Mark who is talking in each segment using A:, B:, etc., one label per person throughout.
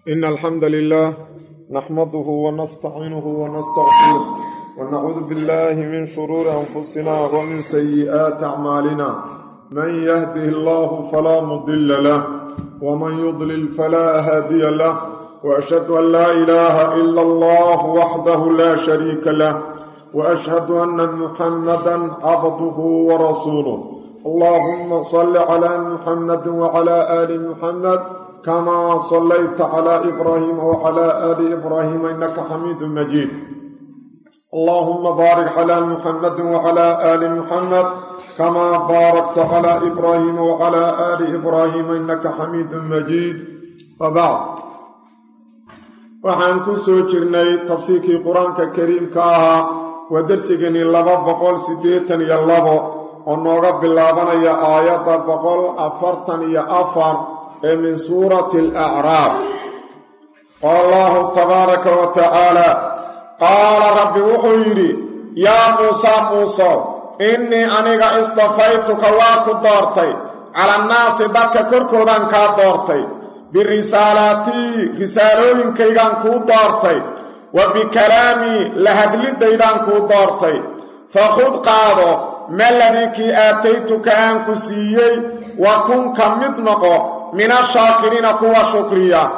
A: إن الحمد لله نحمده ونستعينه ونستغفره ونعوذ بالله من شرور أنفسنا ومن سيئات أعمالنا من يهده الله فلا مضل له ومن يضلل فلا هادي له وأشهد أن لا إله إلا الله وحده لا شريك له وأشهد أن محمدا عبده ورسوله اللهم صل على محمد وعلى آل محمد كما صليت على إبراهيم وعلى آل إبراهيم إنك حميد مجيد اللهم بارك على محمد وعلى آل محمد كما باركت على إبراهيم وعلى آل إبراهيم إنك حميد مجيد وبعد waxaan ku soo jirnay tafsiirkii quraanka kariimka ah waa darsigani 282 oo nooga bilaabanaya aayada 144 من سورة الأعراف قال الله تبارك وتعالى قال رب وحيري يا موسى إني أنيق اصطفيتك واكو دورتي على الناس دك كركودان كا دورتي برسالاتي رسالوين كيغان كو دورتي وبكلامي لهدلي ديدان كو دورتي فخذ قادو ما الذي كي آتيتك أنكو سيي وكن كمدنقو من الشاكرين كوا شكريا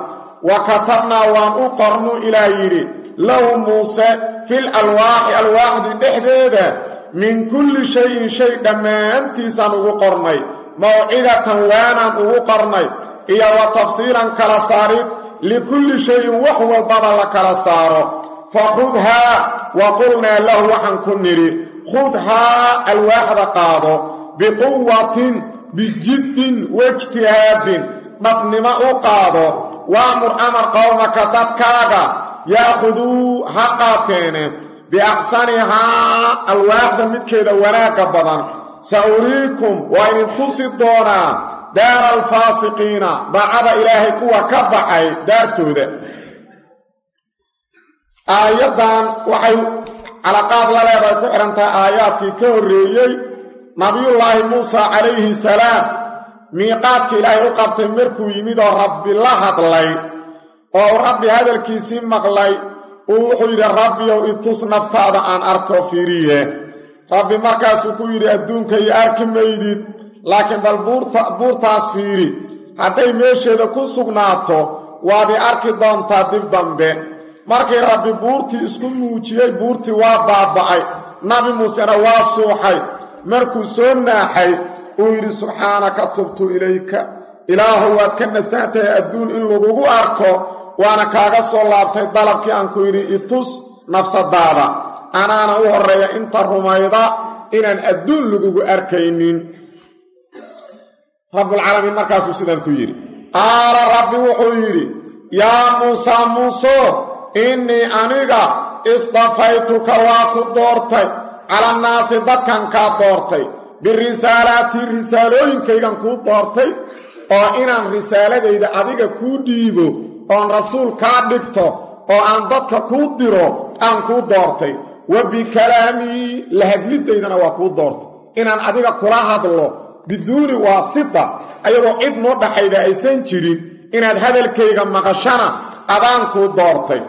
A: وكتبنا وان أقرن إلهي له موسى في الألواح دحديدة من كل شيء دما أنتي سنقرني موعدة وانا أقرني إيا وتفسيرا كالسارد لكل شيء وحو البضل كالساره فخذها وقلنا له وحن كنري خذها الواحد قاضو بقوة بجد واجتهاد مطنما أقاضو وامر أمر قومك تتكاغا يأخذوا حقاتين بأحسنها الواحد متكيدا وراك بضان سأريكم وإن تصدونا دار الفاسقين بعد إلهي كوا كبعي دار تودا آياتان وحي على قابل الله بكرنتا آيات في كوريي نبي الله موسى عليه السلام ميقاتك إلهي وقبت مركو يميد رب الله هدلي ورب هذا الكيسين مغلي وحيد ربي وإتص نفتاد عن أركو فيريه ربي مركز كويري الدون كي أركي ميديد لكن بالبورتاس فيري هاتي ميشي دا كسوغناتو وادي أركي دونتا ديب دنبه مركي ربي بورتي اسكو موچيه بورتي وابابعي نبي موسى رواسوحي markuu soo naaxay uu yiri subhanaka tubtu ilayka ilaahu waad ka nastaatay adduun in lagu arko waana kaaga soo laabtay dalabkii aan ku yiri itus nafsadaada anaana u horeeya inta rumayda inaan adduun lagu arkaynin rabbul alamin markaasuu sidan ku yiri qaala rabbi wuxuu yiri yaa muusa inni aniga istafaytuka wa ku doortay على الناس dadkan ka doortay birisaalati risaalooyin kaygan ku doortay oo inaan risaaladeyda adiga ku dhiibo oo rasuul ka dhigto oo aan dadka ku diro aan ku doortay wa bi kalaami lahadlideydana waa ku doortay inaan adiga kula hadlo biduuni waasita ayadoo cid noo dhaxayda aysan jirin inaad hadalkayga maqashana adaan ku doortay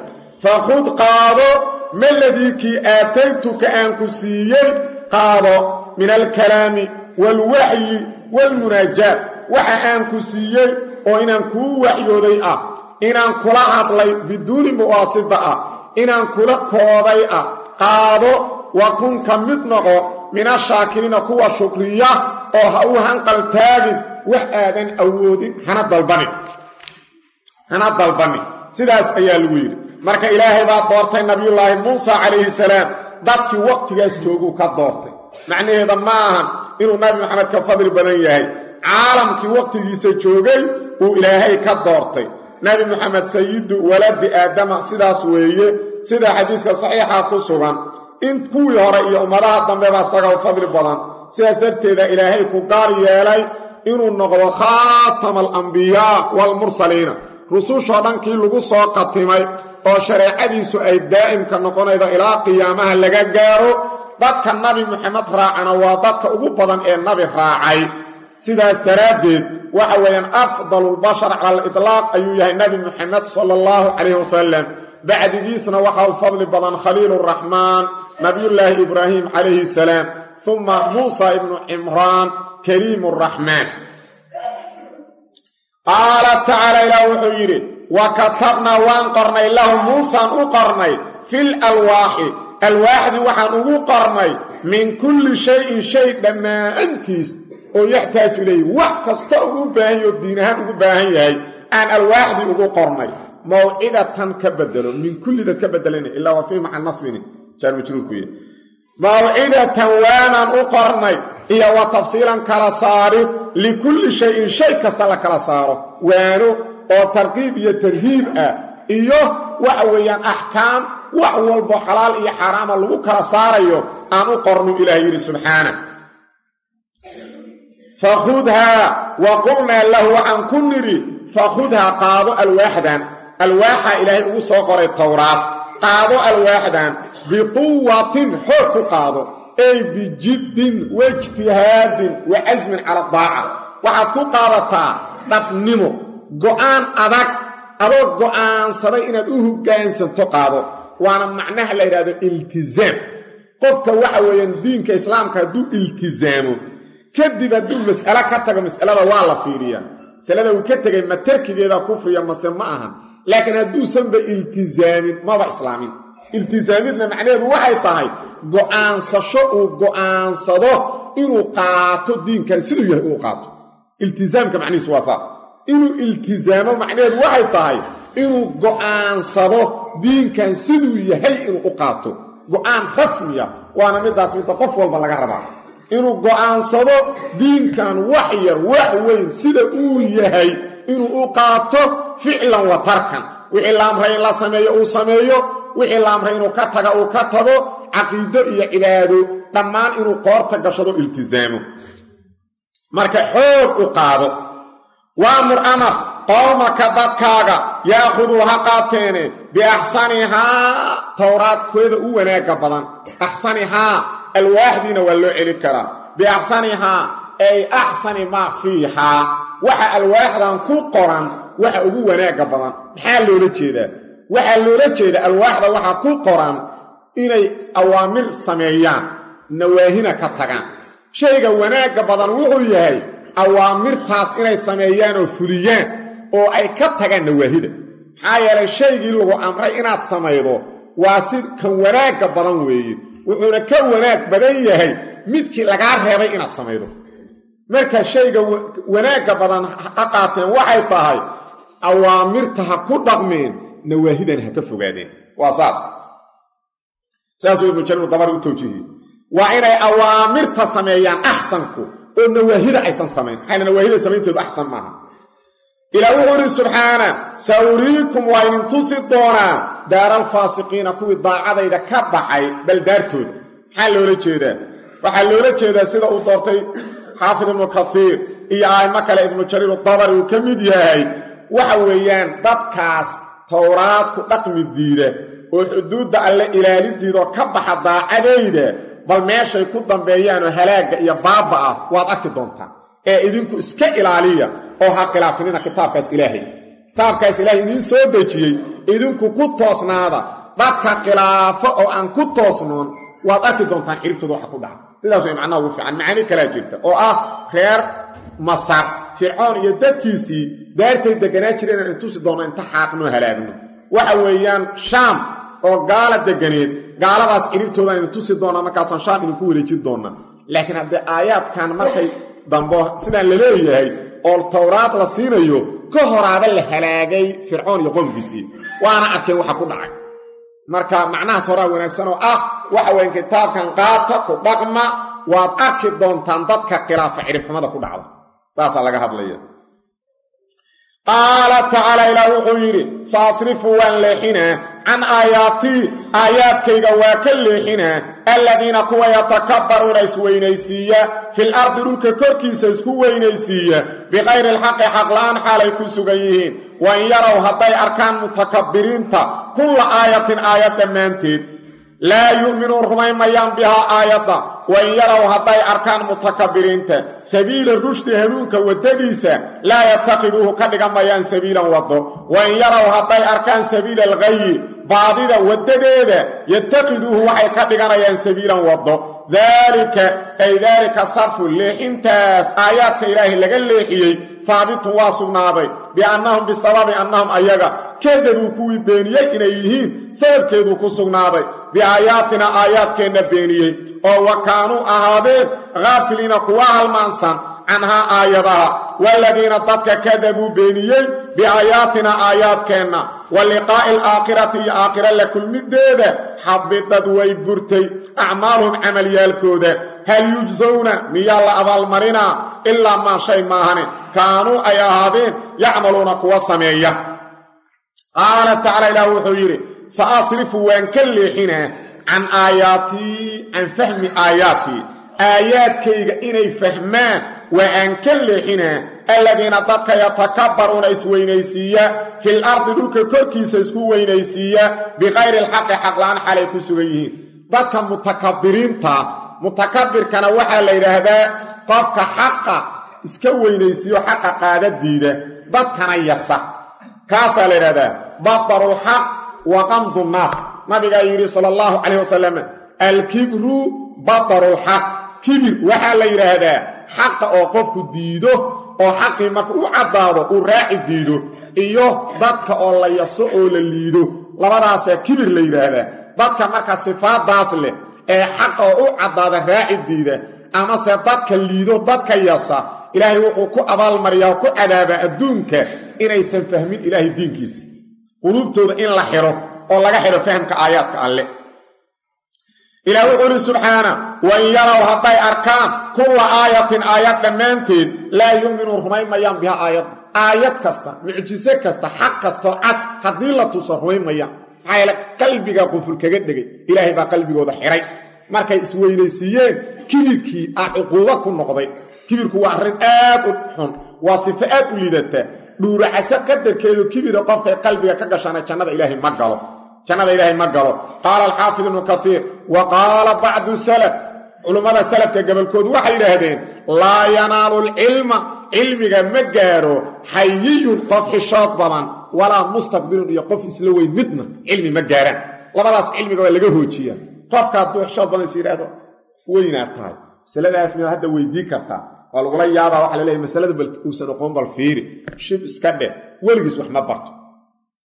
A: fa khud qaado ما الذي كي آتيتك أنك سيئي قاضى من الكلام والوحي والمناجات وحا أنك سيئي وإن أنكو وحي ذيئة إن أنكو لحظ لي بدون مواصدة إن أنكو لكوضيئة قاضى وكن كمتنغ من الشاكرين كوى شكرية وهوهن قلتاج وحادا أود هنا الضلباني سيداس أيالوير marka ilaahay baa doortay nabiyullaahi Muusa calayhi salaam dadkii waqtigaas joogu ka doortay macnaheedu ma ahan inuu nabi Maxamed ka fadli badan yahay caalamkii waqtigiisa joogay uu ilaahay ka doortay nabi Maxamed sayyidu waladi aadama sidaas weeye sida xadiiska saxiixa ku sugan in kuwii hore iyo ummadaha dambe baa saga fadli badan sidaas darteeda ilaahay ku gaar yeelay inuu noqdo khatamal anbiyaa wal mursaliin rususha dhankii lagu soo qatimay oo shariicadiisu ay daa'imka noqonaydo ilaa qiyaamaha laga gaaro dadka nabi Muhammad raacana waa dadka ugu badan ee nabi raacay sidaas daraaddeed waxa weeyaan afdalulbashar cala aliطlaaq ayuu yahay nebi muxamed sala allahu calayhi wasalam bacdigiisna waxaa u fadli badan khaliiluraxmaan nabiyullaahi ibraahim calayhi salaam uma muusa ibnu cimraan kaliimuraxmaan qaala tacaala ilaah wuxuu yidhi wa katabnaa waan qornay lahu muusaan u qornay fil alwaaxi alwaaxdii waxaan ugu qornay min kulli shayin shay dhammaantiis oo yaxtaaju ilayhi wax kasta ugu baahan yaho diin ahaan ugu baahan yahay aan alwaaxdii ugu qornay mawcidatan ka bedelo min kullidad ka bedelana ilaa waa fii maca nasbini jaar majruurku yahy mawcidatan waanaan u qornay iyo wa tafsiilan kala saarid likulli shayin shay kasta la kala saaro waano oo tarqiib iyo tarhiib ah iyo waxa weeyaan axkaam wax walbo xalaal iyo xaaraama lagu kala saarayo aan u qornu ilaah yidhi subxaana fakhudhaa wa qulnaa lahu waxaan ku nidhi fakhudhaa qaado alwaaxdan alwaaxa ilaahay ugu soo qoray towraad qaado alwaaxdan biquwatin xoog ku qaado ay bijiddin waijtihaadin wa casmin cala daaca waxaad ku qaadataa dhabnimo go'aan adag adoo go'aansaday inaad u hoggaansanto qaado waana macnaha la yidhahdo iltizaam qofka waxa weeyaan diinka islaamka hadduu iltizaamo kadib hadduu mas'alo ka tago mas'alada waa la fiiriyaa masalada uu ka tegay ma tarkigeeda kufriya mase ma ahan laakiin hadduusanba iltizaamin maba islaamin iltizaamidna macnaheedu waxay tahay go'aansasho uu go'aansado inuu qaato diinkan siduu yahay uu qaato iltizaamka macnihiisu waa saas inuu iltizaamo macnaheedu waxay tahay inuu go'aansado diinkan siduu yahay inuu u qaato go'aan rasmiya waana midaas midda qof walba laga rabaa inuu go'aansado diinkan wax yar wax weyn sida uu yahay inuu u qaato ficlan wa tarkan wixii la amray in la sameeyo uu sameeyo wixii la amray inuu ka taga uu ka tago caqiido iyo cibaado dhammaan inuu qoorta gashado iltizaamo marka xoog u qaado waamur amar qowmaka dadkaaga yaakuduu ha qaateene biaxsanihaa towraadkeeda u wanaagga badan axsanihaa alwaaxdiina waa loo celi karaa biaxsanihaa ay axsani maa fiihaa waxa alwaaxdan ku qoran waxa ugu wanaagga badan maxaa loola jeedaa waxaa loola jeeda alwaaxda waxaa ku qoran inay awaamir sameeyaan nawaahina ka tagaan shayga wanaagga badan wuxuu yahay awaamirtaas inay sameeyaan oo fuliyaan oo ay ka tagaan nawaahida maxaa yeelay shaygii lagu amray inaad samaydo waa si kan wanaagga badan weeye wuxuuna ka wanaag badan yahay midkii lagaa reebay inaad samaydo marka shayga wanaagga badan ha qaateen waxay tahay awaamirta ha ku dhaqmeen nawaahidan ha ka fogaadeen waa saasuu ibnu jariir dabari u tawjiihiyey waa inay awaamirta sameeyaan axsanku oo nawaahida aysan samayn maxayna nawaahida samaynteedu axsan maaha ilaa wuxuu yidhi subxaana sauriikum waa idin tusi doonaa daaraalfaasiqiina kuwii daacadayda ka baxay baldaartooda maxaa loola jeedaa waxaa loola jeedaa sida uu doortay xaafid ibnu kaiir iyo aimo kale ibnu jariir dabari uu ka mid yahay waxa weeyaan dadkaas towraad ku dhaqmi diida oo xuduudda alle ilaalidiidoo ka baxa daacadayda bal meeshay ku dambeeyaanoo halaagga iyo baabba ah waad arki doontaan ee idinku iska ilaaliya oo ha khilaafinina kitaabkaas ilaahay idiin soo dejiyey idinku ku toosnaada dadka khilaafo oo aan ku toosnoon waad arki doontaan xiribtooda waxa ku dhaca sidaas way macnaha ugu fiican macaani kalaa jirta oo ah reer masar fircoon iyo dadkiisii daartay deganaa jireen inaan intusi doonno inta xaaqnoo halaagno waxa weeyaan shaam oo gaala deganeed gaaladaas ciribtoodaan idin tusi doonaa markaasaan shaam idinku wareejin doonnaa laakiin haddee aayaadkan markay dambo sidaan la leeyahay oo towraad la siinayo ka horaaba la halaagay fircoon iyo qoomkiisii waana arkeen waxa ku dhacay marka macnahaas horaa wanaagsan oo ah waxa weyn kitaabkan qaata ku dhaqma waad arki doontaan dadka khilaafa ciribxumada ku dhacda saasaa laga hadlaya qaala tacaala ilaah wuxuu yidhi saasrifu waan leexinaa can aayaatii aayaadkayga waa ka leexinaa alladiina kuwa yatakabbaruuna isweynaysiiya fil ardi dhulka korkiisa isku weynaysiiya biqayri alxaqi xaqla'aan xaalay ku sugan yihiin wa in yarow hadday arkaan mutakabbiriinta kulla aayatin aayad dhammaanteed laa yu'minuun rumayn mayaan bihaa aayadda wain yarow hadday arkaan mutakabbiriinta sabiila rushdi hanuunka waddadiisa laa yattakiduuhu ka dhigan mayaan sabiilan waddo wain yarow hadday arkaan sabiila alghayi baadida waddadeeda yattakiduuhu waxay ka dhiganayaan sabiilan waddo daalika sarfu leexintaas aayaadka ilaahay laga leexiyey haabitun waa sugnaaday biannahum bisababi annahum ayaga kadabuu kuwii beeniyey inay yihiin sababkeeduu ku sugnaaday biaayaatina aayaadkeenna beeniyey oo wa kaanuu ahaadeen haafiliina kuwa halmaansan canhaa aayadaha waaladiina dadka kadabuu beeniyey biaayaatina aayaadkeenna wa liqaa'i alaakhirati iyo aakhira la kulmideeda xabidad way burtay acmaaluhum camalyaalkooda hal yujsawna miyaa la abaalmarinaa ilaa maa shay maahane kaanuu ay ahaadeen yacmaluuna kuwa sameeya qaala tacaala ilaah wuxuu yidhi sa'asrifu waan ka leexinaa can aayaatii can fahmi aayaatii aayaadkayga inay fahmaan waa aan ka leexinaa aladiina dadka yatakabbaruuna isweynaysiiya fil ardi dhulka korkiisa isku weynaysiiya bikayri alxaqi xaqla'aan xalay ku sugan yihiin dadka mutakabbirkana waxaa la yidhaahdaa qofka xaqa iska weynaysiiyo xaqa qaadadiida dadkana yasa kaasaa la yidhahdaa batarulxaq wa qamdu nnaas nabigaa yidhi sala allahu calayh wasalam alkibru batarulxaq kibir waxaa la yidhaahdaa xaqa oo qofku diido oo xaqii marka u caddaado uu raaci diido iyo dadka oo la yaso oo la liido labadaasaa kibir la yidhaahdaa dadka marka sifaadaas leh ee xaqa oo u caddaada raaci diida amase dadka liido dadka yasa ilaahay wuxuu ku abaalmariyaa oo ku cadaabaa adduunka inaysan fahmin ilaahay diinkiisa quluubtooda in la xiro oo laga xiro fahamka aayaadka alle ilaah wuxuu ihi subxaana wain yarow hadday arkaan kulla aayatin aayad dhammaanteed laa yu'minuun rumayn mayaan biha aayadda aayad kasta mucjise kasta xaq kastoo cad haddii la tuso rumayn mayaan maxaa yeele qalbiga quful kaga dhegay ilaahay baa qalbigooda xiray markay isweynaysiiyeen kibirkii cuquubo ku noqday kibirku waa arrin aad u xun waa sifo aad u liidata dhuuracase qadarkeedu kibira qofkay qalbiga ka gashana jannada ilaahay ma galo qaala alxaafid ibnu kaiir wa qaala bacdu salaf culummada salafka gabolkoodu waxay yidhaahdeen laa yanaalu alcilma cilmiga ma gaaro xayiyun qof xishood badan walaa mustakbirun iyo qof isla weyn midna cilmi ma gaaraan labadaas cilmiga waa laga hoojiyaa qofka hadduu xishood badan is yidhaahdo weynaad tahay masaladaas miyaad hadda weydii kartaa waa lagula yaabaa waxa la leeyahy masalada bal uusan oqoon bal fiiri shib iska dheh weligiis wax ma barto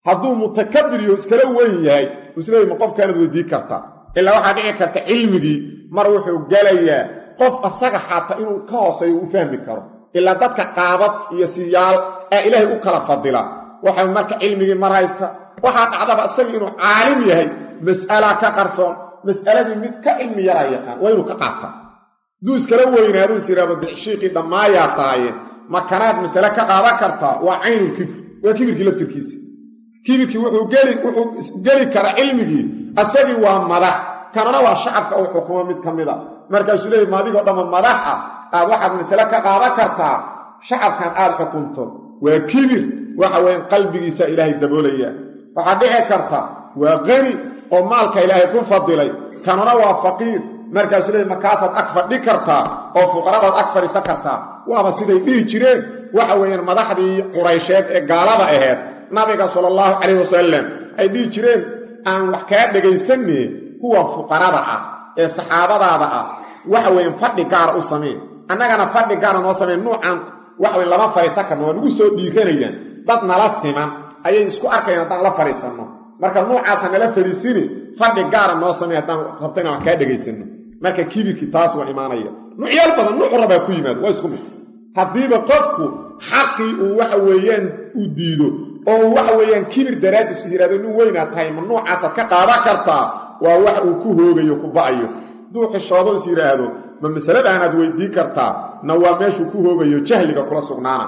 A: hadduu mutakabbir iyo iskala weyn yahay isleey ma qofkaanad weydii kartaa ilaa waxaa dhici karta cilmigii mar wuxuu galayaa qof asaga xataa inuu ka hooseeyo u fahmi karo ilaa dadka qaabad iyo siyaal ee ilaahay u kala fadila waxa marka cilmigii mar haysta waxaa dhacdaba isaga inuu caalim yahay mas'ala ka qarsoon mas'aladii mid ka cilmi yara yaqaan waa inuu ka qaataa hadduu iskala weynaado is yidhahdo shiiqii dhammaayaa tahaye makanaad masale ka qaadan kartaa waa caynul kibir waa kibirkii laftirkiisa kibirkii wuxuu geli kara cilmigii asagii waa madax kanana waa shacabka uu xukumo mid ka mid a markaasuu leeyay maadigoo dhamma madax ah aad waxaad masale ka qaadan kartaa shacabkan aad xukunto waa kibir waxa weyan qalbigiisa ilaahay daboolaya waxaa dhici karta waa qani oo maalka ilaahay ku fadilay kanana waa faqiir markaasuu leeyay markaasaad ag fadhi kartaa oo fuqaradaad ag fadhiisan kartaa waaba siday dhihi jireen waxa weeyaan madaxdii quraysheed ee gaalada ahayd nabiga sala allahu calayh wasalam ay dhihi jireen aan wax kaa dhegaysanne kuwa fuqarada ah ee saxaabadaada ah waxa weeyaan fadhi gaara u samayn annagana fadhi gaara noo samayn nuucan waxa weyn lama fadhiisan karno waa nagu soo dhiiranayaan dad nala siman ayay isku arkayaan haddaan la fadhiisanno marka nuucaasa nala fadhiisini fadhi gaara noo samayn haddaan rabto inaan wax kaa dhegaysanno marka kibirkii taas waa imaanaya nuucyaal badan nuucu rabaa ku yimaado waa isku mid haddiiba qofku xaqii uu waxa weeyaan u diido oo waxa weeyaan kibir daraaddiis is yidhahdo nin weynaad tahay ma nuucaasaad ka qaadan kartaa waa wax uu ku hoogayo ku ba'ayo hadduu xishoodo is yidhaahdo ma masaladaanaad weydiin kartaa na waa meeshuu ku hoogayo jahliga kula sugnaana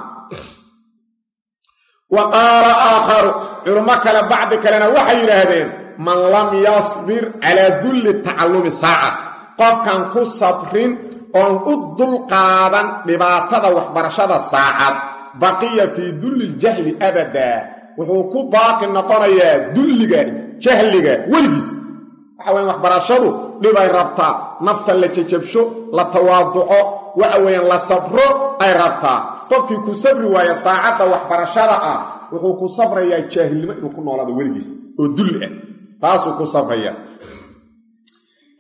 A: wa qaala aakharu culummo kale bacdi kalena waxay yidhaahdeen man lam yasbir calaa dulli tacallumi saaca qofkan ku sabrin oon u dulqaadan dhibaatada waxbarashada saacad baqiya fii dulli ljahli abadaa wuxuu ku baaqi noqonayaa dulliga jahliga weligiis waxa weeyaan waxbarashadu dhibay rabtaa nafta la jajabsho la tawaaduco waxa weeyaan la sabro ay rabtaa qofkii ku sabri waaya saacada waxbarashada ah wuxuu ku sabrayaa jaahilnimo inuu ku noolaado weligiis oo dul ah taasuu ku sabraya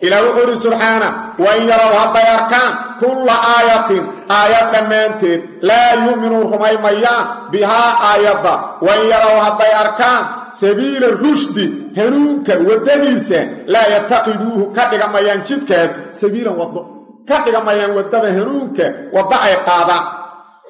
A: إلى وحده سبحانه وإن يروا هذا يركان كل آية آية دمانتين لا يؤمنون رميميان بها آية وإن يروا هذا يركان سبيل الرشد هنونك ودنيسا لا يتقدوه كدغ ميان جدكاس سبيلا وضع كدغ ميان ودد هنونك وضع قادا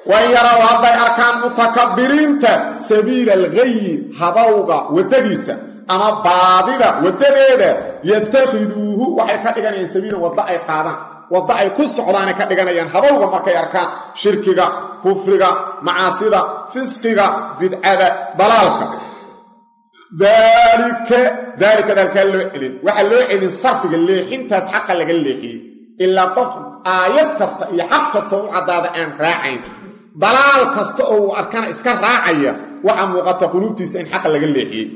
A: وإن يروا هذا يركان متكبرين سبيل الغي هبوغا ودنيسا أما باضدة ودديدة يتخذوه وحي كدغانيان سبيلا وضع قادا وضع كسعودان كدغانيان هبوغا markay arkaan shirkiga kufriga macaasida fisqiga bid'ada dalaalka ذلك اللي وحلو إلين صرفك اللي حنتاس حقا لك اللي إلا طفل آيات كستا إيا حق كستا وعداد أن راعين ضلال كستا وأركان إسكار راعية وحم وقت قلوبتي سين حقا لك اللي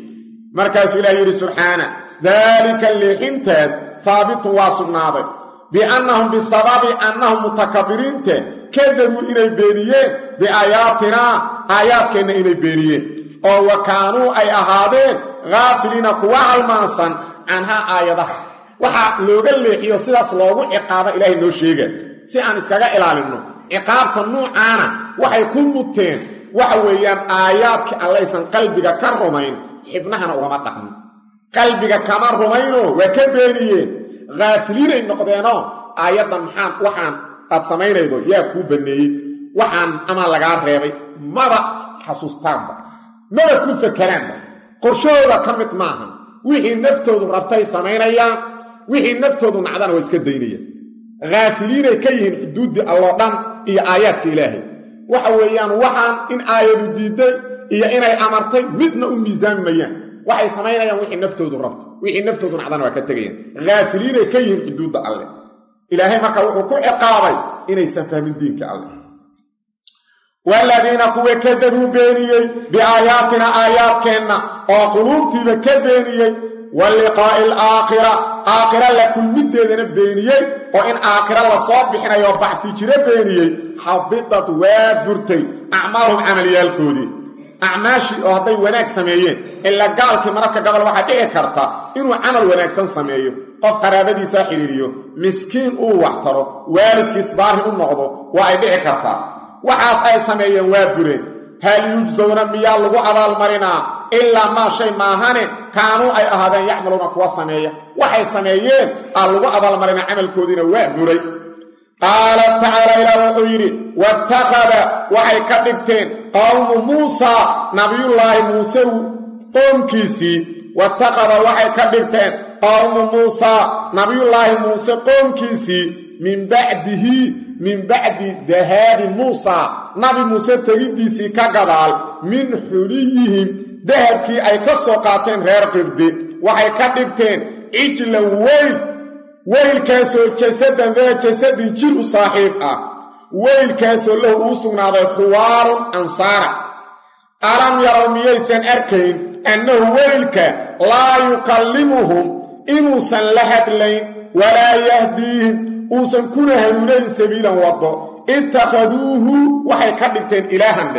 A: مركز إلهي سبحانه ذلك اللي حنتاس ثابت واصل ناضي بأنهم بسبب أنهم متكبرين كذبوا إلي بيريين بآياتنا آيات كنا إلي بيريين oo wakaanu ay ahaadeen gaafilina kuwa halmaansan anha aayadaha waxa looga leexiyo sidaas loogu ciqaabo ilaahay noo sheegay si aan iskaga ilaalino ciqaabta nuucaana waxay ku muteen waxa weeyaan aayaadka allaysan qalbiga ka rumayn xibnahana ugama dhaqmin qalbiga kama rumayno waa ka beeniyeen gaafilina noqdeeno aayadan maxaan waxaan qad samaynaydo yaa ku baneeyay waxaan ama laga reebay maba xasuustaanba maba ku fakaraan qorshooda kamid maahan wixii naftoodu rabtay sameynayaan wixii naftoodu nacdana way iska daynayaan gaafiliin ay ka yihiin xuduudi Allah dhan iyo aayaadka Ilaahay waxa weeyaan waxaan in aayadu diiday iyo inay amartay midna u miisaamayaan waxay sameynayaan wixii naftoodu rabto wixii naftoodu nacdana waa ka tagayaan gaafiliin ay ka yihiin xuduudda Allah Ilaahay marka wuxuu ku ciqaabay inaysan fahmin diinka Allah والذين كوا كذبوا بينيي بآياتنا آياتنا وقلوبتي بكبينيي واللقاء الآخرة آخرة لكل مددنا بينيي وإن آخرة لصابحنا يوبعثي جرى بينيي حبطت وابرتي أعمالهم عملية الكودي أعماشي أهضي وناك سميين إلا قال كمركة قبل واحد إيه كرتا إنو عمل وناك سميين قف قرابدي ساحريريو مسكين أو واحترو والد كسباره النغضو وإيه إيه كرتا waxaas ay sameeyeen waa bureen hal yujzawna miyaa lagu abaal marinaa illa ma shay maahane kaanu ay ahaadeen yacmaluna kuwa sameeya waxay sameeyeen aan lagu abaal marinaa amalkoodina waa buray qaala ta'ala ila wayri wattakhada waxay ka dhigteen qawm Muusa nabiyullaahi Muusa qoomkiisi wattakhada waxay ka dhigteen qawm Muusa nabiyullaahi Muusa qoomkiisi من بعد ذهاب موسى نبي موسى تغيديسي كغدال من حليهم ذهبكي اي كسوقاتين غير قبدي waxay ka dhigteen ijla weyl kaasoo jasadan ذا جسد jir saaxiib ah weyl kaasoo lahu u sugnaaday khuwaar ansaara alam yarawmiyaysan arkayn annahu weylka la yukallimuhum inuusan la hadlayn wala yahdihim uusan kuna hanuunayn sabiilan wado ittakhaduuhu waxay ka dhigteen ilaahan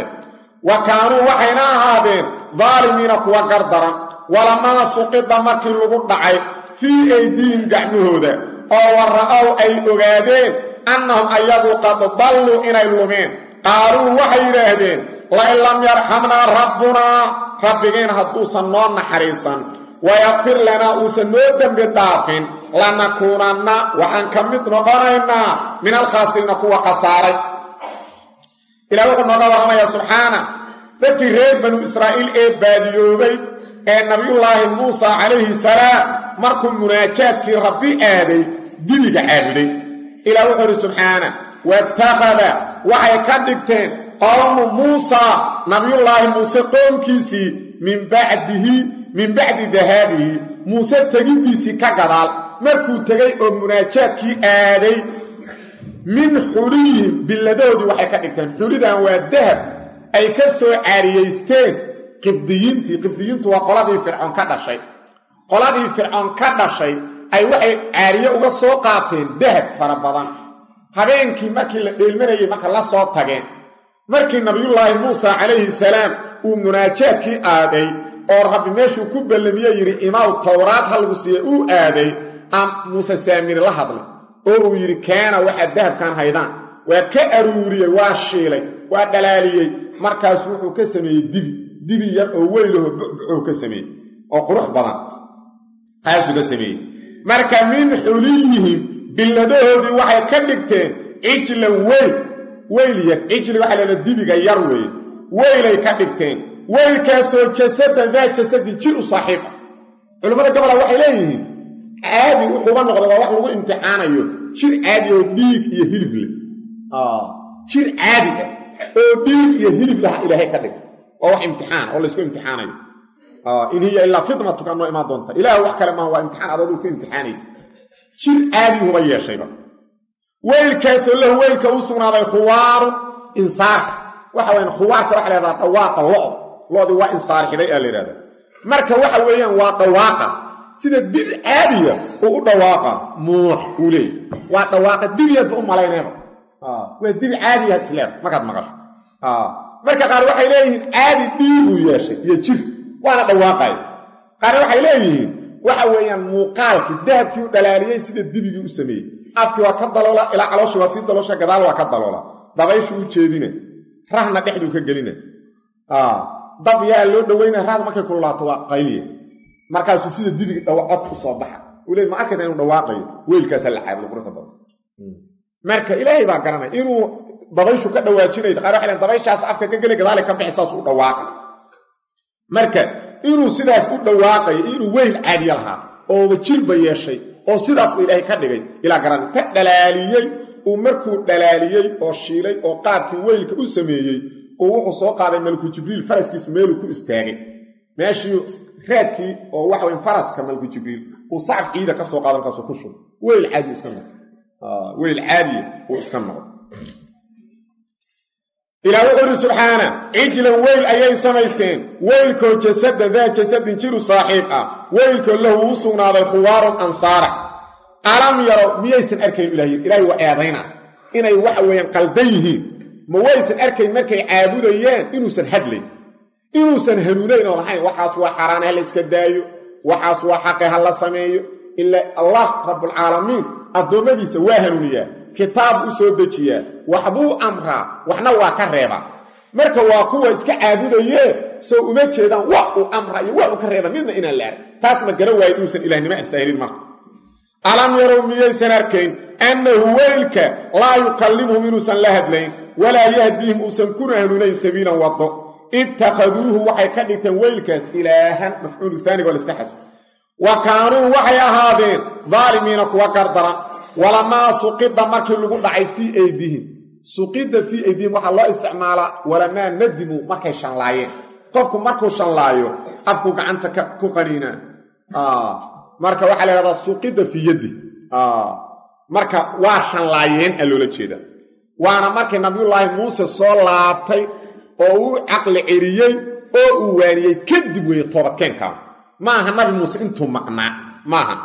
A: wa kaanu waxayna ahaadeen dhaalimiina kuwa gardaran walamaa suqida markii lagu dhacay fii aydiin gacmahooda oo wara'aw ay ogaadeen annahum ayagu qad dallu inay lumeen qaaluu waxay yidhaahdeen la in lam yarxamnaa rabbunaa rabbigeen hadduusan noo naxariisan ويغفر لنا وسنود بالضافين لنكونن وحن كمت نقرنا من الخاسرين كوا قصاري إلى وقت نقرنا يا سبحانه ذكر بنو إسرائيل باديوبي النبي الله موسى عليه السلام مركم مناجات في ربي آدي دلق عابدي إلى وقت سبحانه واتخذ وحي كدكتين قوم موسى نبي الله موسى قوم كيسي من بعد ذهابه موسى تغيديسي كغدال markuu tagay oo munaajaadkii aaday min xuriyim biladoodi waxay ka dhigteen xuridan waa dahab ay ka soo caariyeysteen qibdiyiintu waa qoladii fircoon ka dhashay ay waxay caariye uga soo qaateen dahab fara badan habeenkii markii la dheelmanayay marka la soo tageen markii nabiyullaahi muusa calayhi salaam uu munaajaadkii aaday oo rabbi meeshuu ku ballamiyey yidhi imaaw towraad halgu siiye uu aaday muuse saamiri la hadlay oo uu yidhi keena waxaad dahabkan haydaan waa ka aruuriyey waa shiilay waa dhalaaliyey markaasu wuxuu ka sameeyey dibi yar oo weylaho bucbucuu ka sameeyey oo qurux badan taasuu ka sameeyey marka min xuliyihim billadahoodii waxay ka dhigteen cijlan weyl yar cijli waxaa leedaha dibiga yar weeye weylay ka dhigteen weylkaasoo jasadan daa jasadin jir u saaxiiba culimmada gabola waxay leeyihiin caadi wuxuuba noqda waa wax lagu imtixaanayo jir caadi oo dhiig iyo hilib leh jir caadi ah oo dhiig iyo hilib laha ilaahay ka dhigay waa wax imtixaan oo laysku imtixaanayo in hiya ilaa fitnatuka noo imaan doonta ilaah wax kale maaha waa imtixaan adaduu ku imtixaanayo jir caadi huba yeeshayba weylkaasoo lahu weylka u sugnaaday khuwaarun insaarka waxa weyaan khuwaarka waxa la yhahdaa dhawaaqa lo'dii waa insaarxiday aa la yidhahdaa marka waxa weeyaan waa dhawaaqa sida dib caadiya uu u dhawaaqa muuux uu leeyay waa dhawaaqa dibiyaadba u malaynayba waa dibi caadiya isleed markaad maqasho marka qaar waxay leeyihiin caadi dhiiguu yeeshay iyo jir waana dhawaaqay qaar waxay leeyihiin waxa weeyaan muuqaalkii dahabkii u dhalaaliyey sida dibigii u sameeyey afkii waa ka daloola ilaa calooshii waa sii daloosha gadaal waa ka daloola dabayshuu u jeedina rahna dhexduu ka gelina dab yaa loo dhowayna rahda markay kululaato waa qayliya markaasuu sida dibiga cod u soo baxa uu leey ma arkaysa inuu dhawaaqayo weylkaasaa la caabudo quruxda badan marka ilaahay baa garanay inuu dabayshu ka dhawaajinayso qaar waxay leeyihiin dabayshaas afka ka geli gadaal ka bixi saas u dhawaaqa marka inuu sidaas u dhawaaqayo inuu weyl caadiya lahaa oo jirba yeeshay oo sidaas uu ilaahay ka dhigay ilaa garan ta dhalaaliyey uu markuu dhalaaliyey oo shiilay oo qaabkii weylka u sameeyey oo wuxuu soo qaaday malku jibriil faraskiisu meeluu ku istaagay meeshii raadkii oo waxa weyn faraska malku jibriil uu sacab ciida ka soo qaadan kaasoo ku shub weyl caadi iska noqo weyl caadi uu iska noqo ilaa wuxuu subxaana cijlan weyl ayay samaysteen weylkoo jasada daa jasadin jiru saaxiib ah weylkoo lahu u sugnaaday khuwaarun ansaara alam yaro miyaysan arkayn ilaahay waa eedayna inay waxa weeyaan qaldan yihiin ma waysan arkayn markay caabudayaan inuusan hadlayn inuusan hanuunayn oo lahayn waxaas waa xaraan ha la iska daayo waxaas waa xaqe ha la sameeyo ilaa allah rabbulcaalamiin addoommadiisa waa hanuuniyaa kitaab u soo dejiyaa waxbuu amraa waxna waa ka reebaa marka waa kuwa iska caabudayee soo uma jeedaan wax uu amra iyo wax uu ka reeba midna inaan la arag taas ma gara waayo inuusan ilaahnimo astaahilin marka alam yarow miyaysan arkayn annahu weylka laa yukallimuhum inuusan la hadlayn walaa yahdiihim uusan kuna hanuunayn sabiilan waddo ittakhaduuhu waxay ka dhigteen weylkaas ilaahan mafcuulu taaniga oo la iska xasbo wa kaanuu waxay ahaadeen daalimiina kuwa gardaran walamaa suqida markii lagu dhacay fii aydihim suqida fii aydihim waxaa loo isticmaalaa walamaa nadimuu markay shanlaayeen qofku markuu shanlaayo afku gacanta ku qaniinaa marka waxaa la yhahdaa suqida fii yaddi marka waa shanlaayeen aa loola jeeda waana markii nabiyullaahi muuse soo laabtay oo uu caqli celiyey oo uu waaniyey kadib weeye toobadkeenkaa maaha nabi muuse intuu maqnaa maaha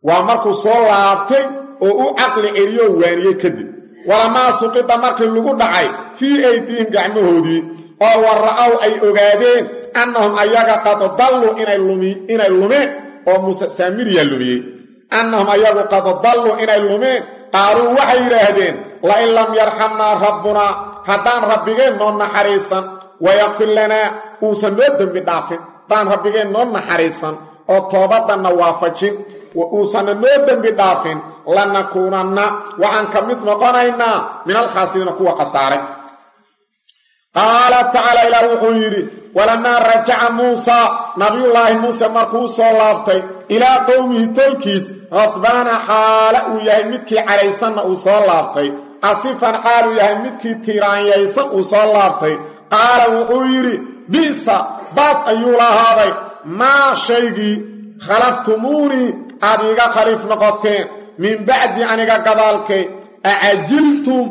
A: waa markuu soo laabtay oo u caqli celiyoo waaniyey kadib walamaa suqida markii lagu dhacay fii aydiihim gacmahoodii oo wara'ow ay ogaadeen annahum ayaga qad dalluu inay lumeen oo muuse saamiriyaa lumiyey annahum ayagu qad dalluu inay lumeen qaaluu waxay yidhaahdeen lain lam yarxamnaa rabbunaa haddaan rabbigeen noo naxariisan wayaqfir lanaa uusan noo dembi dhaafin haddaan rabbigeen noo naxariisan oo toobaddanna waafajin uusanna noo dembi dhaafin lanakuunanna waxaan ka mid noqonaynaa min alkhaasiriina kuwa khasaaray qaala tacaala ilaah wuxuu yidhi walamaa rajaca muusaa nabiyullaahi muuse markuu soo laabtay ilaa qowmihi tolkiis qadbaana xaala uu yahay midkii cadhaysanna uu soo laabtay asifan xaal uu yahay midkii tiiraanyaysan uu soo laabtay qaala wuxuu yidhi bi'sa baas ayuu lahaaday maa shaygii khalaftumuunii aad iiga khaliif noqoteen min bacdi aniga gadaalkay acajiltum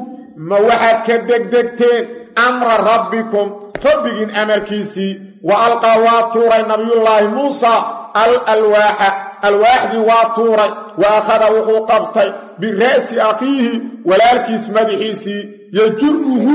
A: ma waxaad ka degdegteen amra rabbikum rabbigiin amarkiisii wa alqaa waa tuuray nabiyullaahi muusa al alwaaxa الواحد وطوري وأخذ وحو قبطي بالرأس أخيه ولالكيس مدحيسي يجره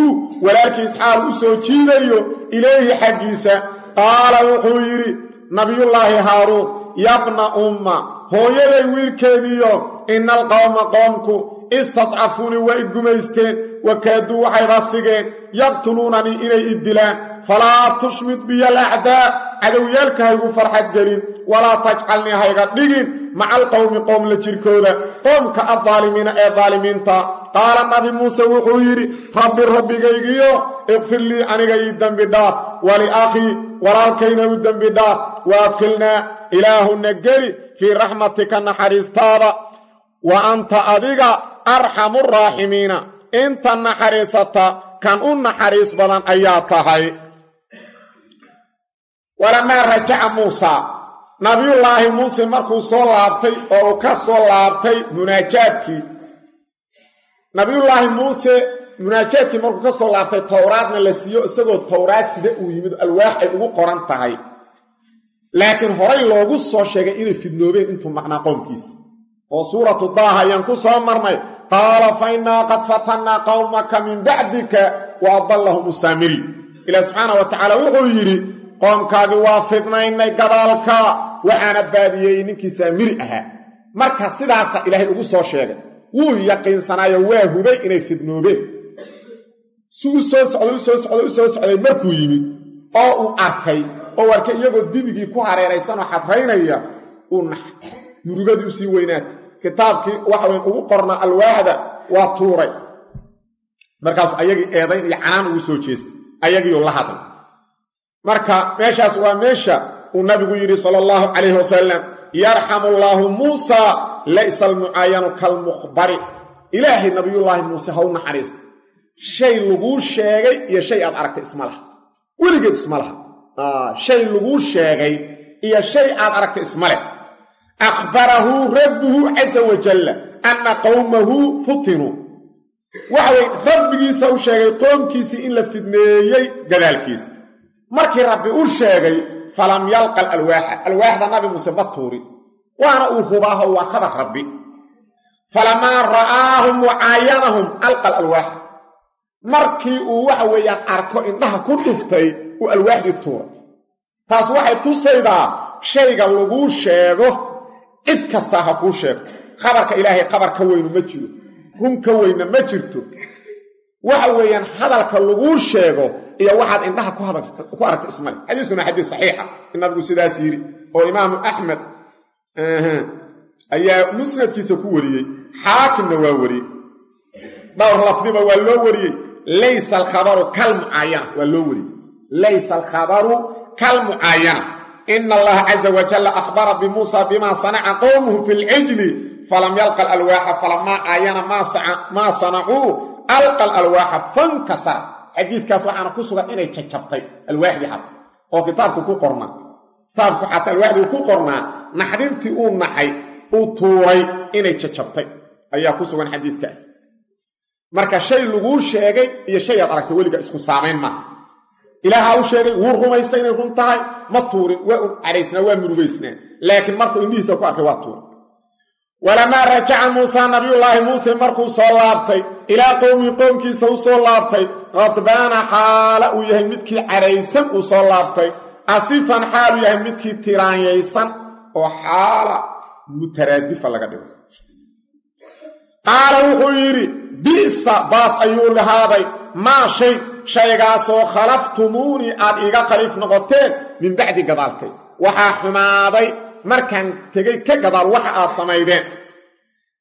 A: ولالكيس حال أسوچيديو إليه حقيسا قال وحو يري نبي الله هارون يا ابن أمة هو يلي ويلكيديو إن القوم قومكو استضعفوني وإقميستين وكادوا حيراسقين يقتلونني إلي إدلان فلا تشمت بي الأعداء عدو يالك هيقو فرحة قليل ولا تجعلني هيقدقين مع القوم قوم لتشركونا قوم كالظالمين أي ظالمين قال النبي موسى وحويري ربي قيقيو اغفر لي أني قيدن بداف ولأخي ولالكين يدن بداف وادخلنا إله النقري في رحمتك النحريستاذا وأنت أدقى أرحم الراحمين انت النحريستا كان النحريس بدن أياتهاي ولما رجع موسى نبي الله موسى مركو صلابتي أو كصلابتي مناجاتك نبي الله موسى مناجاتك مركو كصلابتي توراة لسيو اسقو التوراة سيده ويمد الواحد وقران تهي لكن هوري لوغو سو شيغay inay fidnoobeen intuu maqna qowmkiis oo suuratu daaha ayaan ku soo marnay qala fa inna qad fatanna qawmaka min ba'dika wa adallahum samiri ila subhanahu wa ta'ala wuxuu yiri qowmkaagi waa fidnaynay gadaalka waxaana baadiyay ninkii samiri aha marka sidaas ilaahay ugu soo sheegay wuu yaqiinsanayo waa hubay inay fidnoobeen soo socday markuu yimid oo uu arkay oo warka iyagoo dibigii ku hareeraysan oo xadraynaya uu murugadi u sii weynaatay kitaabkii waxa weyn ugu qorna alwaahda waa tuuray markaas ayagii eedayn iyo canaan ugu soo jeestay ayagii la hadlay marka meeshaas waa meesha uu nabigu yiri sallallahu alayhi wasallam yarhamullahu Musa laysa almu'ayyanu kalmukhbari ilaahi nabiyullaahi Musa haw naxariist shay lagu sheegay iyo shay aad aragtay isma laha weligeed isma laha shay lagu sheegay iyo shay aad aragtay isma leh akhbarahu rabbuhu azza wa jalla anna qawmahu futinu waxa rabbigiisa uu sheegay qoomkiisa in la fidneeyay gadaalkiisa markii rabbi uu sheegay falam yalqa alwaaxda nabi Musa baturi waana uu hubaha wa khabar rabbi falama ra'ahum wa ayanahum alqa alwaax markii uu waxa weeyaan arko indhaha ku dhuftay uu alwaaxdi tuuray taas waxay tusaydaa shayga lagu sheego cid kasta ha ku sheegto khabarka ilaahay khabar ka weyn ma jiro run ka weyn ma jirto waxa weeyaan hadalka lagu sheego iyo waxaad indhaha ku aragto isma xadiiskuna xadiis saxiixa inagu sidaas yiri oo imaam ahmed ayaa musnadkiisa ku wariyay haakimna waa wariyay dhowr lafdiba waa loo wariyay laysa al-khabaru kal mu'ayyana waa loo wariyay laysa al-khabaru kal mu'ayyana inna allaha azza wa jalla akhbara bi Musa bima sana'a qawmuhu fil ajli falam yalqa al-alwaha falamma ayana ma sana'u alqa al-alwaha fankasar xadiiskaas waxaana ku sugan inay jajabtay alwaahdi had oo kitaabku ku qorna kitaabku xataa alwaahdi ku qorna naxdintii uu naxay uu tuuray inay jajabtay ayaa ku sugan xadiiskaas marka shay lagu sheegay iyo shay aad aragtay weliga isku saameyn ma ilaaha uu sheegay wuu rumaystay inay run tahay ma tuurin waa caraysna waa murugaysna laakiin markuu indhiisa ku arkay waa tuuray ولما رجع موسى نبي الله موسى مركو صلابتي إلى قومكي سو صلابتي غضبان حال ويهمدكي عريسا وصلابتي أصيفا حال يهمدكي تيرانيسا وحال مترادفة لقدم قال وحيري بئس باس أيول هذا ما شيء قاسو خلفتموني إيقا قريف نغطين من بعد قضالكي وحا حماضي markan tagay ka gadaal waxa aad sameeyeen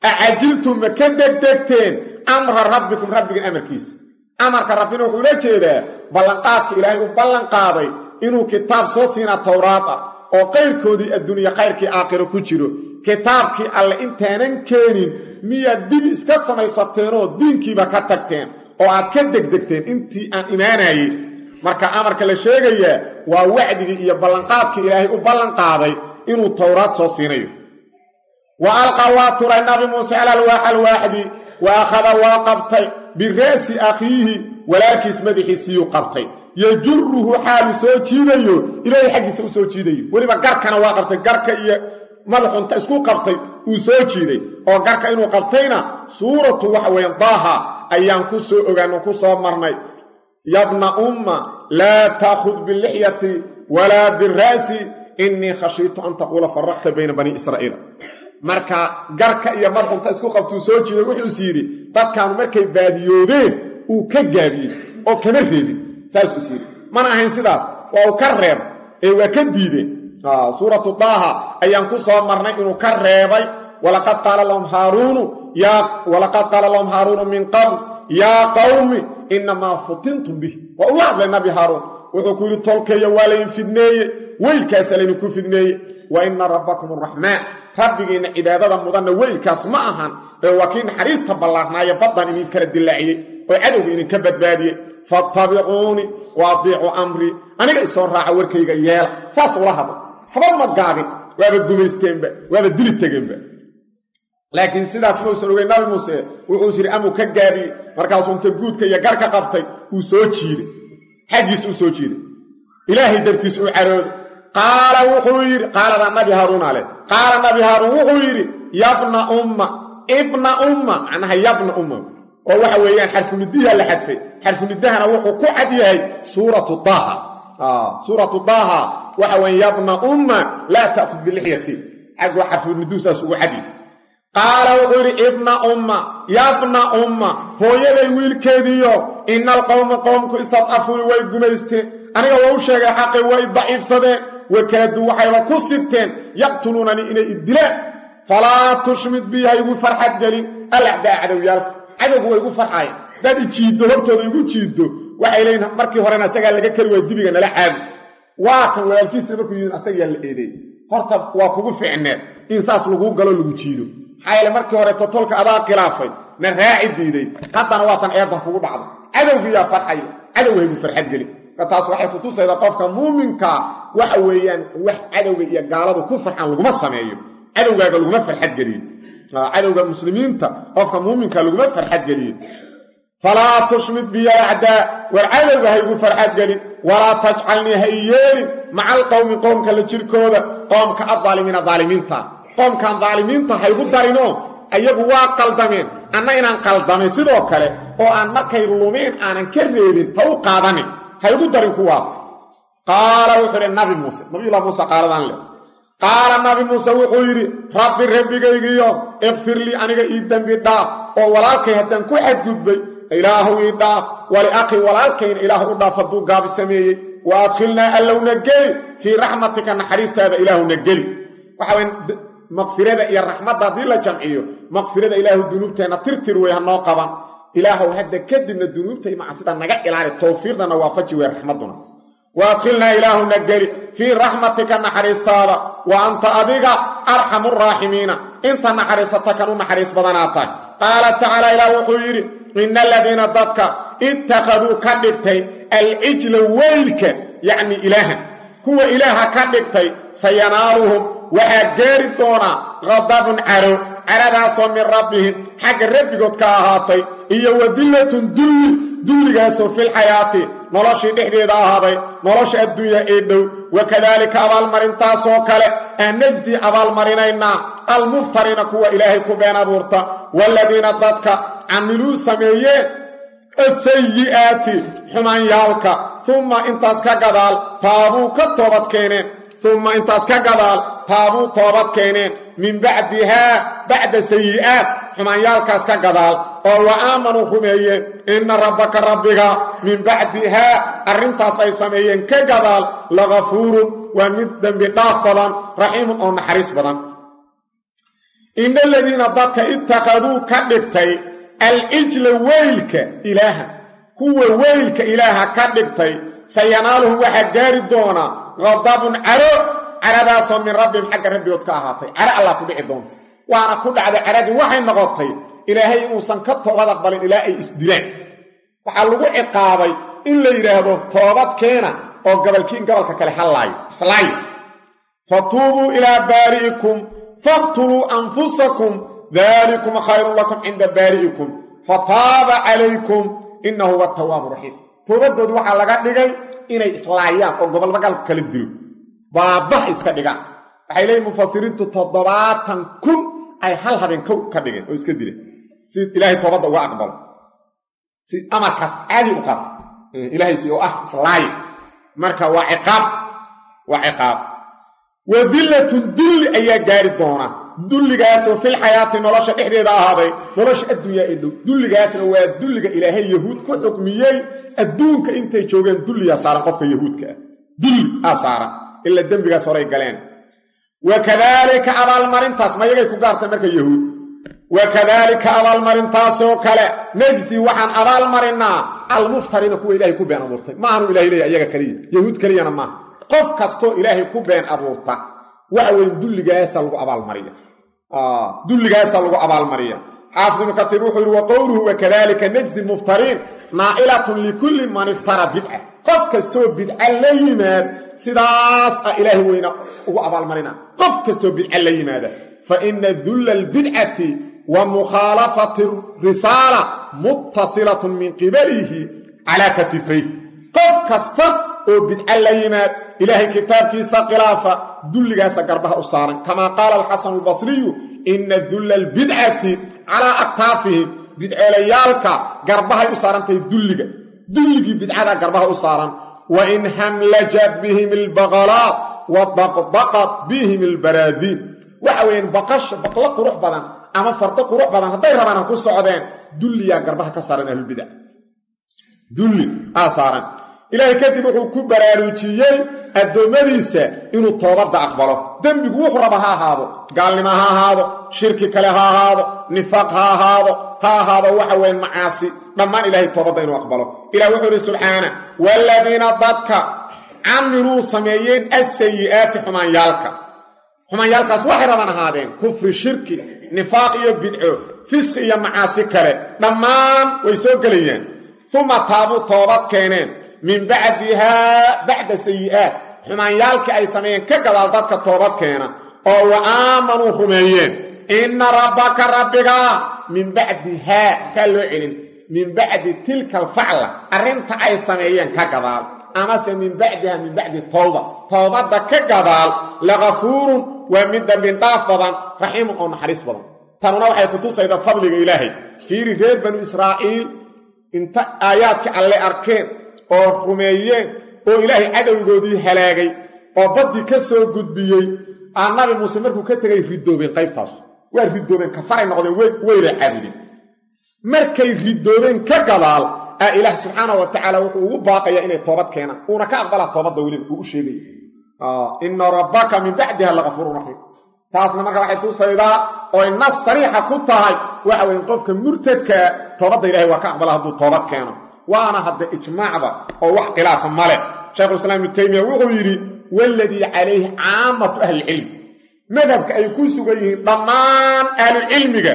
A: aajiltum makandegteen amra rabbikum rabbiga amarkiisa amarka rabbina wuxuu la jeedaa ballanqaadka ilaahay uu ballan qaaday inuu kitaab soo siina tawraata oo qeyrkoodii adduunyo qeyrkii aakhiro ku jiro kitaabkii alle intaanan keenin miya dib iska samaysateen oo diinkiiba ka tagteen oo aad ka degdegteen intii aan imaanayay marka amarka la sheegaya waa wacdiga iyo ballanqaadka ilaahay uu ballan qaaday inuu tawraat soo siinayo wa alqa wa tura nabi Musa ala al-wahdi wa akhadha wa qabtay bi rasi akhihi walaakis madaxiisi uu qabtay yajruhu hal soo jiidayo ilaahay xaqiisa uu soo jiidayo waliba garkana waa qabtay garka iyo madaxu inta isku qabtay uu soo jiiday oo garka inuu qabtayna suuratu waxa weeyaan daaha ayaan ku soo ogaano ku soo marnay yabna umma laa taakhud bilixyati walaa birraasi innii khashiitu an taquula farraqta bayna bani israa'iila marka garka iyo madaxu inta isku qabtuu soo jiiday wuxuu yidhi dadkaanu markay baadiyoodeen uu ka gaabiyey oo kama reebin saas uu yidhi mana ahayn sidaas waa uu ka reeb ee waa ka diideen suuratu daaha ayaan ku soo marnay inuu ka reebay walaqad qaala lahum haaruunu min qabl yaa qawmi inamaa futintum bih waa ula hadlay nabi haaruun wuxuu ku yidhi tolkeeya waa laydin fidneeye weylkaasa laydinku fidneeye wa ina rabbakum araxmaan rabbigiinna cibaadada mudanna weylkaas ma ahan ee waa kii naxariista ballaarnaaye baddan idin kala dilaaciyey oo cadowga idinka badbaadiyey fattabicuunii wa adiicuu amrii aniga isoo raaca warkayga yeela saas ula hadla habar ma gaabin waaba gumaysteenba waaba dili tegeenba laakiin sidaas muusan ogeyn nabi muuse wuxuu yidhi amuu ka gaabiyey markaasuu inta guudka iyo garka qabtay uu soo jiiday xaggiis uu soo jiiday ilaahay dartiis uu carooday qaala wuxuu yidhi qaaladaa nabi haaruun ale qaala nabi haaruun wuxuu yidhi ibna umma macnaha yabna umma oo waxa weeyaan xarfumidiha la xadfay xarfumidahana wuxuu ku cad yahay suuratu daaha waxa weeyaan yabna umma laa ta'khud bilixyati xaggu xarfumiduhu saas ugu cad yahay qaala wuxuu yidhi yabna umma hooyaday wiilkeediiyo ina alqowma qowmku istadcafuuni way gumaysteen aniga waa u sheegay xaqi way daciifsadeen wakaaduu waxayba ku sigteen yaqtuluunanii inay idilaan falaa tushmid bi ha igu farxad gelin alacdaa cadowyaalka cadowgu way igu farxaayeen dad ijiiddo hortooda igu jiiddo waxay leeyihin markii horena asagaa laga keli waaya dibiga nala caadi waa kan walaalkiisna markuu yidin asagaa la eedeey horta waa kugu ficneed in saas laguu galo lagu jiido maxaa yeele markii hore totolka adaa khilaafay na raaci diiday haddana waatan eedan kugu dhacda cadowgiyaa farxaya cadowga haygu farxad gelin taas waxay kutusayda qofka muuminkaa waxa weeyaan wax cadowga iyo gaaladu ku farxaan laguma sameeyo cadowgaaga laguma farxad geliyo cadowga muslimiinta qofka muuminka laguma farxad geliyo falaa tushmid biya acdaa war cadowga haygu farxad gelin walaa tajcalnii ha i yeelin maca alqowmi qoomka la jirkooda qoomka addaalimiina daalimiinta qoomkan daalimiinta haygu darinoo ayagu waa qaldameen anna inaan qaldamay sidoo kale oo aan markay lumeen aanan ka reebin ha u qaadanin ha igu darin kuwaas qaala wuxuu yidhi nabi muuse nabiyullah muuse qaaladan leh qaala nabi muuse wuxuu yidhi rabbi rabbigaygiyo iqfir lii aniga ii dembi dhaaf oo walaalkay haddaan ku xadgudbay ilaahu ii dhaaf waliaqi walaalkayna ilaahu u dhaaf hadduu gaabi sameeyey wa adkhilnaa allowna geli fii raxmatika naxariistaada ilaahuna geli waxa weye maqfirada iyo raxmadda haddii la jamciyo maqfirada ilaahu dunuubteenna tirtir wey ha noo qaban ilaahow hadda kadibna dunuubta iyo macsida naga ilaali tawfiiqdana waafaji wey raxmadduna wa adkhilnaa ilaahuna geli fii raxmatika naxariistaada wa anta adiga arxamu raaximiina inta naxariisata kan u naxariis badanaa tahay qaala tacaala ilaah wuxuu yidhi ina aladiina dadka ittakhaduu ka dhigtay alcijla weylka yacni ilaahan kuwa ilaaha ka dhigtay sayanaaluhum waxaa gaari doonaa qadabun caro caradaasoo min rabbihim xagga rabbigood ka ahaatay iyo wadillatun dulligaasoo filxayaati noloshii dhexdeeda ahaaday nolosha adduunya ee dhow wakadaalika abaalmarintaasoo kale aan najsi abaalmarinaynaa almuftariina kuwa ilaahay ku been abuurta waaladiina dadka camiluu sameeyeen asayi'aati xumaanyaalka umma intaas ka gadaal taabuu ka toobad keeneen uma intaas ka gadaal taabuu toobad keeneen min bacdihaa bacda sayi'aat xumaanyaalkaas ka gadaal oo wa aamanuu rumeeyeen inna rabbaka rabbiga min bacdihaa arrintaas ay sameeyeen ka gadaal lagafuurun waa mid dembi dhaaf badan raxiimun oo naxariis badan ina aladiina dadka ittakhaduu ka dhigtay alcijla weylka ilaaha kuwa weylka ilaaha ka dhigtay sayanaaluhum waxaa gaari doonaa qadabun caradaasoo min rabbihim xagga rabbigood ka ahaatay caro allah ku dhici doonta waana ku dhacday caradii waxay noqotay ilaahay inuusan ka toobad aqbalin ilaa ay isdilaan waxaa lagu ciqaabay in la yidhaahdo toobad keena oo gabalkiin gabalka kale hallaayo islaayo fatuubuu ilaa baari'ikum faqtuluu anfusakum dalikum khayrun lakum cinda baari'ikum fataaba calaykum innahu huwa atawaabu raxiim toobadood waxaa laga dhigay inay islaayaan oo gobolba galka kala dilo baabah iska dhigaan waxay leeyihiin mufasiriintu 70,000 ay hal habeen ka dhigeen oo iska dileen si ilaahay toobadda uga aqbalo si amarkaas caadi u qaato ilaahay si oo islaay marka waa ciqaab wadillatun dulli ayaa gaari doona dulligaasoo fil xayaati nolosha dhexdeeda ahaaday nolosha adduunyaa ee dhow dulligaasna waa dulliga ilaahay yahuud ku xukmiyey adduunka intay joogeen dulliyaa saaran qofka yahuudka ah dulli saaran ila dembigaas horay galeen wakadaalika abaalmarintaas ma yagay ku gaartay marka yahuud wakadaalika abaalmarintaasoo kale najsi waxaan abaalmarinaa almuftariina kuwa ilaahay ku been abuurtay maaanu ilahay leeyahay iyaga kaliya yahuud kaliyana maaha qof kastoo ilaahay ku been abuurta waxa weyn dulligaasa lagu abaalmariya xaafid ibnu kasiir wuxuu yidhi wa qowluhu wakadalika najzi muftariin naa'ilatun likulli man iftara bidca qof kastoo bidca la yimaad sidaas ilaahay weyna ugu abaalmarina qof kastoo bidca la yimaada fa ina dulla albidcati wa mukhaalafati risaala muttasilatun min qibalihi calaa katifayh qof kasta oo bidca la yimaad ilaahay kitaabkiisa khilaafa dulligaasa garbaha u saaran kamaa qaala alxasan albasriyu ina dulla albidcati calaa aktaafihim bidceelayaalka garbahay u saarantahay dulligii bidcada garbaha u saaran wa in hamlajat bihim albaqalaat wa daqdaqat bihim albaraadiin waxa weeyaan baqlo qurux badan ama fardo qurux badan hadday rabaan ku socdeen dulliyaa garbaha ka saaran ahlulbidca dulli saaran ilaahay kadib wuxuu ku baraarujiyey addoommadiisa inuu toobadda aqbalo dembigu wuxuu raba ha ahaado gaalnimo ha ahaado shirki kale ha ahaado nifaaq ha ahaado waxa weyn macaasi dhammaan ilaahay toobadda inuu aqbalo ilah wuxuu yidhi subxaana waaladiina dadka camiluu sameeyeen assayi'aati xumaanyaalkaas waxay raban ahaadeen kufri shirki nifaaq iyo bidco fisqi iyo macaasi kale dhammaan way soo gelayaan uma taabuu toobad keeneen min bacdihaa bacda sayi'aat xumaanyaalkii ay sameeyeen ka gadaal dadka toobad keena oo wa aamanuu rumeeyeen inna rabbaka rabbigaa min bacdihaa kaa loo celin min bacdi tilka alfacla arrinta ay sameeyeen ka gadaal amase min bacdiha min bacdi toobadda ka gadaal lagafuurun waa mid dambindhaaf badan raxiimun oo naxariis badan tanuna waxay kutusayda fadliga ilaahay fiiri reer banu israa'iil inta aayaadkii alle arkeen oo rumeeyeen oo ilaahay cadowgoodii halaagay oo baddii ka soo gudbiyey nabi muuse markuu ka tegay ridoobeen qaybtaas waa ridoobeen kafaray noqdeen weyla caabudeen markay ridoobeen ka gadaal ilaah subxaana wa tacaala wuxuu ugu baaqayaa inay toobad keenaan uuna ka aqbalaa toobadda weliba uu u sheegaya inna rabbaka min bacdiha lagafuurun raxiim taasna marka waxay tusaydaa oo nas sariixa ku tahay waxa weyn qofka murtadkaa toobadda ilahay waa ka aqbala hadduu toobad keeno waana hadda ijmaacba oo wax khilaafa male shaykhulislaam ibnu taymiya wuxuu yidhi waaladii calayhi caamatu ahlicilm madhabka ay ku sugan yihiin dhammaan ahlucilmiga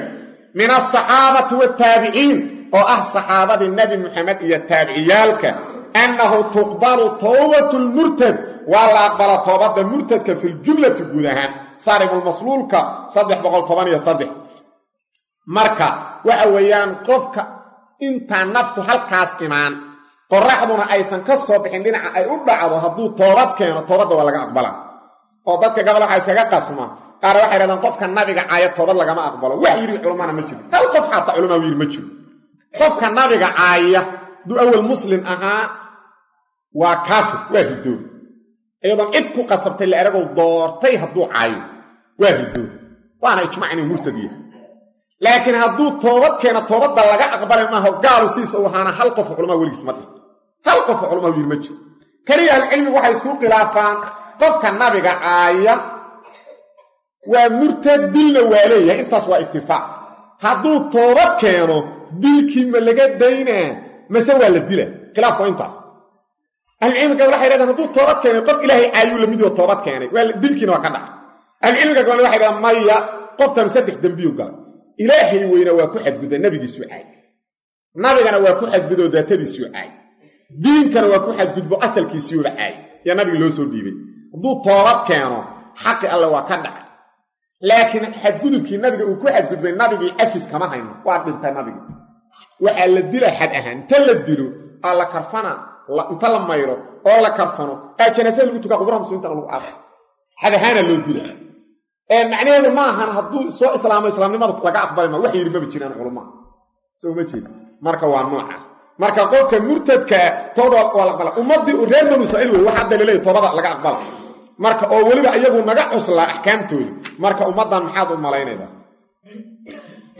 A: min alsaxaabati waataabiciin oo saxaabadii nebi muxamed iyo taabiciyaalka annahu tuqbalu towbatu lmurtad waa la aqbala toobadda murtadka filjumlati guud ahaan saaribulmasluulka 313 marka waxa weeyaan qofka intaa naftu halkaas imaan qoraxduna aysan ka soo bixin dhinaca ay u dhacdo hadduu toobad keeno toobadda waa laga aqbala oo dadka gabal waxaa iskaga qasma qaar waxay yidhahdaan qofka nabiga caaya toobad lagama aqbalo wax yidhi culummana ma jiro hal qof xataa culamaa yidhi ma jiro qofka nabiga caaya duu awal muslim ahaa waa kaafir waa ridoob iyadoon cid ku qasabtay la eragow doortay hadduu caayo waa ridoob waana ijmaac inay murtad yahay laakiin hadduu toobad keena toobadda laga aqbalay maaha gaalu siisa u ahaana hal qof culamaa weligiis ma dhihin hal qof culamaa yidhi ma jiro keliya ahlucilmigu waxay isku khilaafaan qofka nabiga caaya waa murtad dilna waa leeyahay intaas waa ittifaaq hadduu toobad keeno dilkii ma laga daynaa mase waa la dila khilaafku waa intaas ahlucilmiga waxay yidhahdaan hadduu toobad keenay qof ilaahay caayuu lamid oo toobad keenay dilkiina waa ka dhacay ahlucilmiga gabal waxay yidhahdaan maya qofkan 3 dembiyu galay ilaahay weyna waa ku xadgudba nabigiisuu caay nabigana waa ku xadgudoo daatadiisuu caay diinkana waa ku xadgudbo asalkiisiuuba caay yaa nabigi loo soo dhiibay hadduu toobad keeno xaqi alle waa ka dhacay laakiin xadgudubkii nabiga uu ku xadgudbay nabigii cafis kama hayno waa dhintay nabigi waxaa la dila xad ahaan inta la dilo aa la karfana inta la mayro oo la karfano janaasada lagu tukaa qubraha muslimiintana lagu aasa xad ahaana loo dila macnaheedu ma ahan hadduu soo islaamo islaamnimada laga aqbali ma wax yiri ma jiraan culumada soo ma jeed marka waa noocaas marka qofka murtadka tooda wala qala ummadii u reer banu israa'iil waxa dalilay toobada laga aqbal marka oo waliba iyagu naga cusla ahkaamtooda marka ummadan maxaad u malaynayda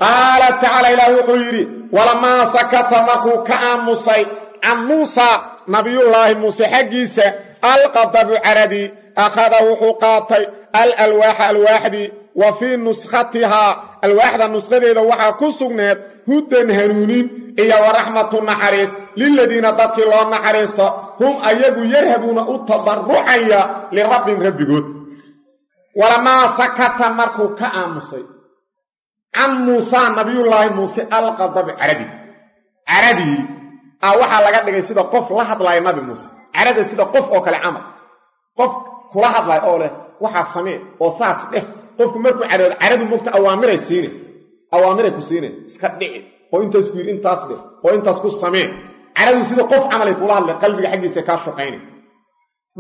A: qala ta'ala ilahu quyri wala ma sakata maku ka'amusay am Musa nabiyullah Musa xaqiisa alqadab aradi akhada wuqatay الألواح الواحدي وفي نسختها الواحدة نسختها وحا كسغنات هدى هنونين إيا ورحمة النحريس للذين تدخل الله النحريس هم أيضا يرهبون التضرعية لرب ربكود ولما سكت مركو كأمسي عن موسى نبي الله موسى القضب عردي وحا لقد لقى سيدا قف لحظ لا نبي موسى عردي سيدا قف أو كالعمل قف لحظ لا أوله waxa samee oo saas qofku markuu caradu mugta awaamiray ku siine iska dhici oo intaas ku intaas oo intaas ku samee caradu sida qof amalay kula hadlay qalbiga xaqiisa ka shaqeynay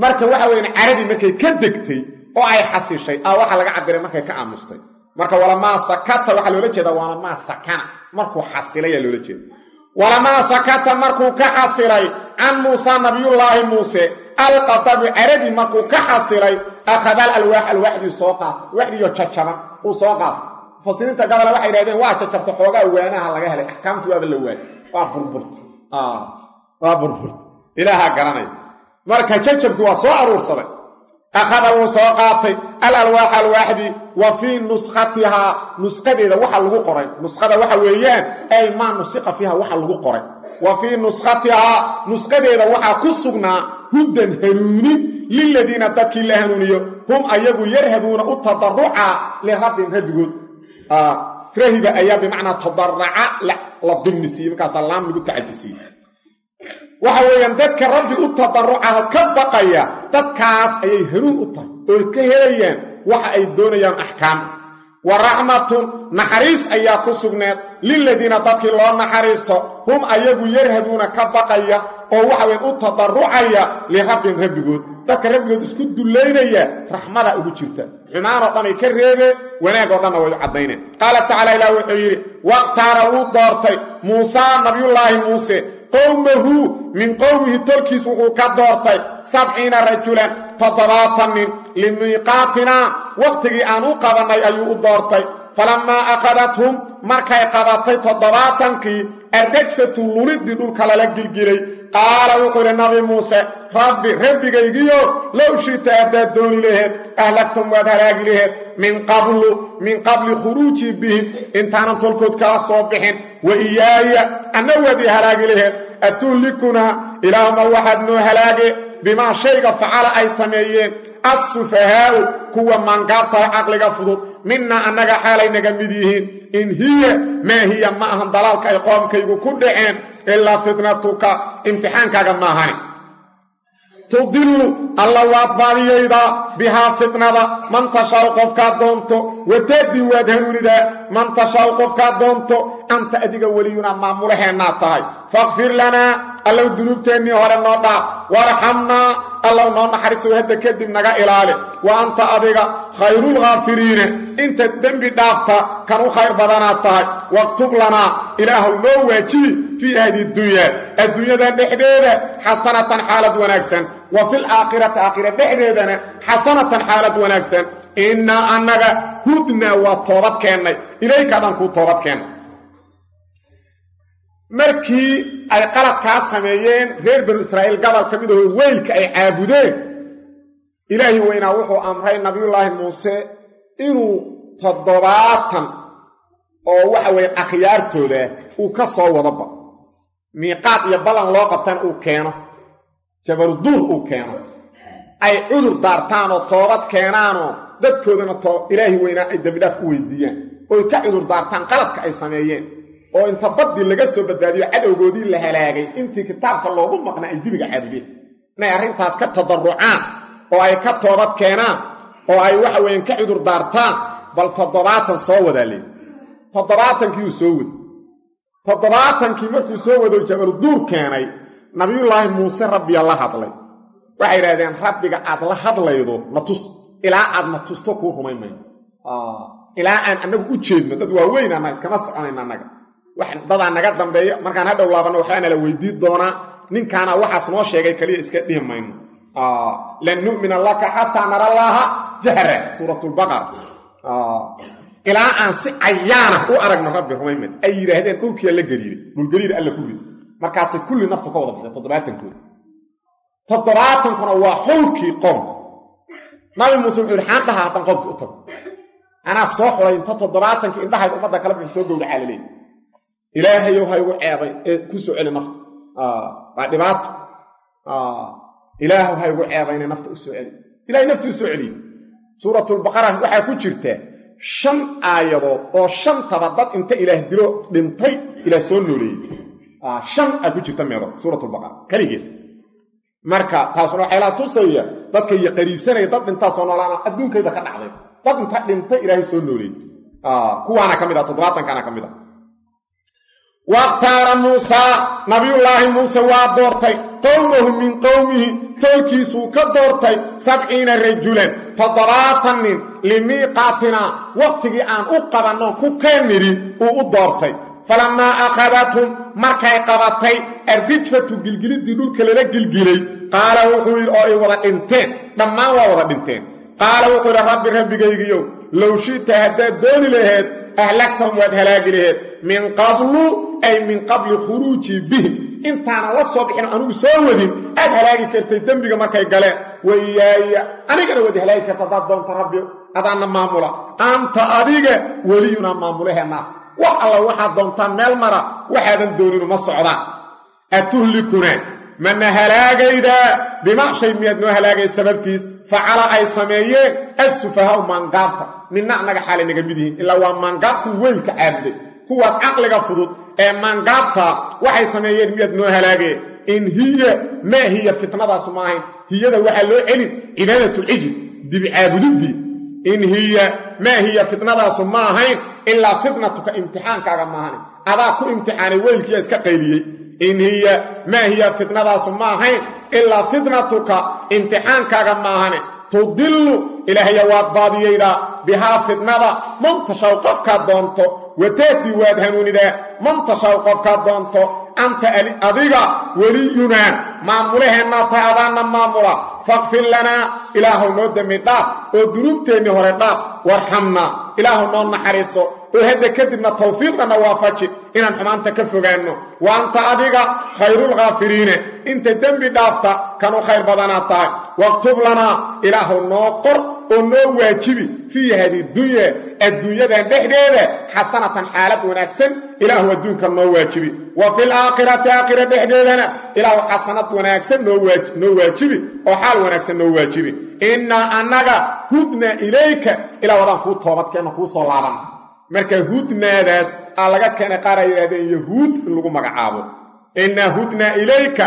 A: marka waxa weeyaan caradi markay ka degtay oo ay xasishay waxa laga cabiray markay ka aamustay marka wala ma sakata waxa loola jeedaa wala ma sakana markuu xasilay loola jeedaa wala ma sakata markuu ka xasilay an Musa nabiyullah Musa القطب عربي مكو كحصلي أخذ الألواح الواحد يسوقها واحد يتشجبا وسوقها فصلين تقبل واحد يريدين واحد تشجبت حوغا ويناها لغاها لك أحكامتها باللوال وابربرت إلها قراني مركا تشجبت وصوع رورصلي أخذ وسوقاتي الألواح الواحد وفي نسختها نسخة إذا وحا لغو قرين نسخة وحا ويان أي ما نسخة فيها وحا لغو قرين وفي نسختها نسخة إذا وحا كسغنا هدى هنوني للذين تدكي الله هنوني هم أيضا يرهبون التضرع لرب ربكود رهب أيضا بمعنى تضرع لضمن سيب كسلام لقد تعجسي وحوين ددك ربي التضرع كبقيا ددكاس أي هنون وكهليان وحا أي دونيان أحكام ورحمة نحريس أيا كسغنات للذين تدكي الله نحريسته هم أيضا يرهبون كبقيا oo waxa weyn u tadarrucaya li rabbin rabbigood dadka rabbigood isku duleynaya raxmada ugu jirta xumaano dhanay ka reebe wanaag oo dhan way cadeyneen qala ta'ala ila wuxuu yiri waqtara uu doortay Musa nabiyullaahi Musa qawmuhu min qawmihi tolkiis wuxuu ka doortay 70 rajulan tadabatan min limiqatina waqtigi aan u qabanay ayuu u doortay فلما أخذتهم مركي قضتي تضباتنكي الرجفة الولد دول كلا لجلجلي قال وقال النبي موسى ربي جيجيو لو شئت أبدوني له أهلكتم وذلاك له من قبل خروجي بهم انتانا تلقود كالصوبحين وإياي أنه وذي هلاك له أتولكنا إلى ما وحدنا هلاك بما شيء فعل أي سميين السفهاء كوا من قاطع عقلك فضل منا أنك حالي نجمديهين إن هي ما هي معهم ضلالك يقوم كيقو كدعين إلا فتنتك امتحانك جماهاني تضل الله وأطبالي إذا بها فتنة من تشاء قفك دونتو وتدي ودهنوني ده من تشاء قفك دونتو أنت أديك ولينا معموله الناطاي فاغفر لنا الله الذنوب تاني هورا الناطا وارحمنا الله نحرس وهذا كدب نغا إلاله وأنت أديك خير الغافرين انت الدنب دافتا كانوا خير بدناتاي واكتب لنا إله الموجي في هذه الدنيا ده بحديدة حسنة حالة ونكسا وفي الآخرة بحديدة حسنة حالة ونكسا إنا أنك هدنا وطورت كينا إليك أنكو طورت كينا markii ay qaladka sameeyeen reer banu Israa'iil gabal kamid oo weelka ay caabudeen Ilaahi weyna wuxuu amray nabiyullaahi Muuse inuu 70 oo waxa weey akhyaartooda uu ka soo wadaba miiqaad iyo balan loo qabtan uu keeno jabal duur uu keeno ay cudur daartaan oo toobad keenaano dadkoodana Ilaahi weyna ay dambidaaf u weydiiyaan oo ka cudur daartaan qaladka ay sameeyeen oo inta badii laga soo badbaadiyo cadowgoodii la halaagay intii kitaabka loogu maqnaa ay dibiga caabudeen inay arrintaas ka tadarrucaan oo ay ka toobad keenaan oo ay waxa weyn ka cudur daartaan bal 70 soo wadaaleen 70kii soo wad 70kii markuu soo wado jabal duur keenay nabiyullaahi Muuse rabbi Allah hadlay waxay yiraahdeen rabbiga aad la hadlaydo natus ilaa aad natusto ku rumaymay ilaa aan anagu u jeedno dad waaweyn ana iskama soconayna anaga wax dada naga dambeeyo markaan hadhow laabano waxaana la weydiin doonaa ninkaana waxaas noo sheegay kaliya iska dhimayno lan nu'mina laka hatta nara allaha jahra suratul baqara ilaa aan si ayaana u aragno rabbi rumayman ay yiraahdeen dhulkii la gariiray dhul gariir alla kulli markaas kulli naftu ka wada baxday 70 kuna waa xulkii qoom nabi muuse wuxuu xaan dhahaa tan qofku u tago ana soo xulay inta 70 indhahay umada kala bixi soo gowda caalalay ilaahay waxa uu ceebay ku soo celin nafta waa dhibaato ilaahay waxa uu ceebay in nafta u soo celin ilaahay nafta u soo celin suuratul baqara waxa ku jirta 5 aayadood oo 5 tabadad inta ilaah dilo dhintay ila soo nooleeyay 5 ku jirta meedo suuratul baqara kaligeed marka taasuna waxay la tusaya dadka iyo qariibsanay dad inta soo noolaana adduunkayda ka dhacday dad inta dhintay ilaahay soo nooleeyay kuwaana kamid ah 70 kana kamid ah waqtaara muusa nabiyullaahi muusa waa doortay qowmuhu min qowmihi tolkiisuu ka doortay 70 rajulan 70 limiiqaatina waqtigii aan u qabanno ku keeniri uu u doortay falammaa akhadathum markay qabatay arbijfatu gilgilidii dhulka lala gilgilay qaala wuxuu yidhi oo ay wada dhinteen dhammaan waa wada dhinteen qaala wuxuu yidhi rabbi rabbigaygiyow low shi'ta haddaad dooni laheed ahlagtahum waad halaagi laheed min qablu ay min qabli khuruuji bihim intaana la soo bixin anugu soo wadin aad halaagi kartay dembiga markay galeen wayaaya anigana waad halaagi karta dad doonta rabbi adaana maamula anta adiga weliyuna maamulaheena wax alla waxaad doontaan meel mara waxaadan dooninu ma socdaan atuhlikuna mana halaagayda bima shay miyad noo halaagay sababtiis facala ay sameeyeen as-sufahaa mangaabta minna anaga xaalay naga mid yihiin ilaa waa mangaabku weynka caabuday kuwaas aqliga fudud ee mangaabta waxay sameeyeen miyad noo halaagay in hiya ma hiya fitnadaas ma ahayn hiyada waxa loo celin cibaadatul ijl dibi caabudidii in hiya ma hiya fitnadaas ma ahayn ilaa fitnatuka imtixaankaaga ma ahayn adaa ku imtixaanay weylkiya iska qayliyay in hiya ma hiya fitnadaas ma ahayn ilaa fitnatuka imtixaankaaga ma ahayn tudillu ilaahay waad baadiyayda bihaa fitnada man tashaw qofka doonto wataati waad hanuunida man tashaw qofka doonto anta adiga waliyuna maamulaheena taadana maamula faqfil lana ilaahu noo dami dhaaf oo dunuubteeni hore dhaaf warhamna ilaahu noo naxariiso oo hadda kadibna tawfiiqna waafaji inaan xumaanta ka fogaano wa anta adiga khayrul ghaafiriin inta dambi dhaafta kanu khayr badana tahay waqtub lana ilaahu noo qor oo noo waajibi fi hadi dunya adduunyada dhexdeeda xasanatan xaalad wanaagsan ilaahu adduunka noo waajibi wa fil aakhirati aakhirada dhexdeedana ilaahu xasanad wanaagsan noo waajibi oo xaal wanaagsan noo waajibi inna annaga hudna ilayka ila wadan ku toobadkeena ku soo laaban marka hudnaadaas laga keenay qaar ay yiraahdeen yahuud lagu magacaabo inna hudna ilayka